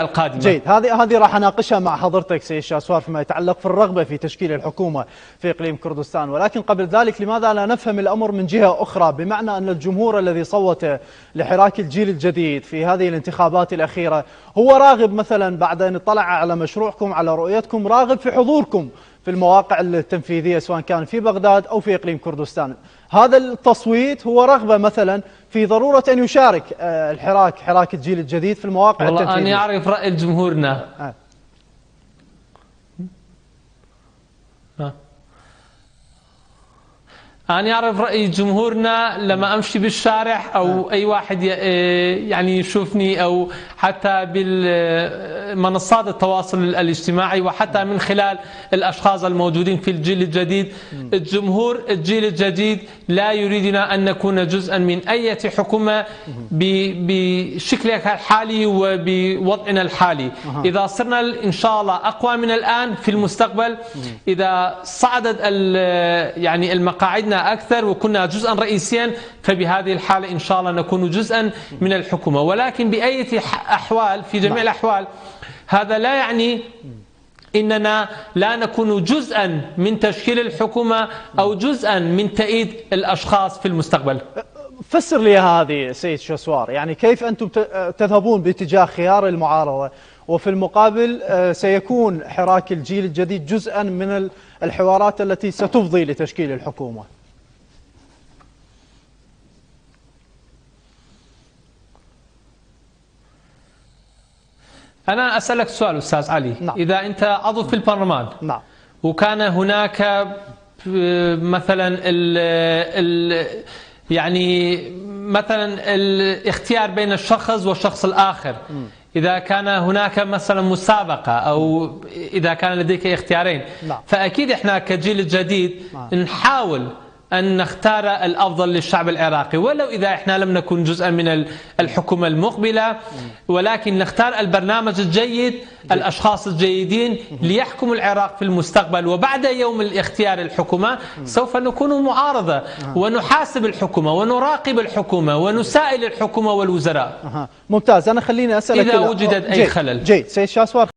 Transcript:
الفترة القادمة. جيد، هذه راح اناقشها مع حضرتك سيد شاسوار فيما يتعلق في الرغبة في تشكيل الحكومة في إقليم كردستان، ولكن قبل ذلك لماذا لا نفهم الأمر من جهة أخرى، بمعنى أن الجمهور الذي صوت لحراك الجيل الجديد في هذه الانتخابات الأخيرة هو راغب مثلا بعد أن اطلع على مشروعكم، على رؤيتكم، راغب في حضوركم في المواقع التنفيذية سواء كان في بغداد أو في إقليم كردستان. هذا التصويت هو رغبة مثلا في ضرورة أن يشارك حراك الجيل الجديد في المواقع التنفيذية. والله أنا أعرف رأي جمهورنا. أنا أعرف رأي جمهورنا لما أمشي بالشارع أو أي واحد يعني يشوفني، أو حتى بالمنصات التواصل الاجتماعي، وحتى من خلال الأشخاص الموجودين في الجيل الجديد. الجيل الجديد لا يريدنا أن نكون جزءا من أي حكومة بشكلها الحالي وبوضعنا الحالي. إذا صرنا إن شاء الله أقوى من الآن في المستقبل، إذا صعدت يعني المقاعدنا أكثر وكنا جزءا رئيسيا، فبهذه الحالة إن شاء الله نكون جزءا من الحكومة. ولكن بأي أحوال، في جميع الأحوال، هذا لا يعني إننا لا نكون جزءا من تشكيل الحكومة أو جزءا من تأييد الأشخاص في المستقبل. فسر لي هذه سيد شاسوار، يعني كيف أنتم تذهبون باتجاه خيار المعارضة وفي المقابل سيكون حراك الجيل الجديد جزءا من الحوارات التي ستفضي لتشكيل الحكومة؟ أنا أسألك سؤال أستاذ علي. نعم. إذا أنت عضو في البرلمان، نعم، وكان هناك مثلا يعني مثلا الاختيار بين الشخص والشخص الآخر، إذا كان هناك مثلا مسابقة أو إذا كان لديك اختيارين، فأكيد إحنا كجيل الجديد نحاول أن نختار الأفضل للشعب العراقي، ولو إذا إحنا لم نكن جزءا من الحكومة المقبلة، ولكن نختار البرنامج الجيد، الأشخاص الجيدين ليحكموا العراق في المستقبل. وبعد يوم الاختيار الحكومة سوف نكون معارضة ونحاسب الحكومة ونراقب الحكومة ونسائل الحكومة والوزراء ممتاز. أنا خليني أسألك إذا وجدت أي خلل. جيد سيد شاسوار.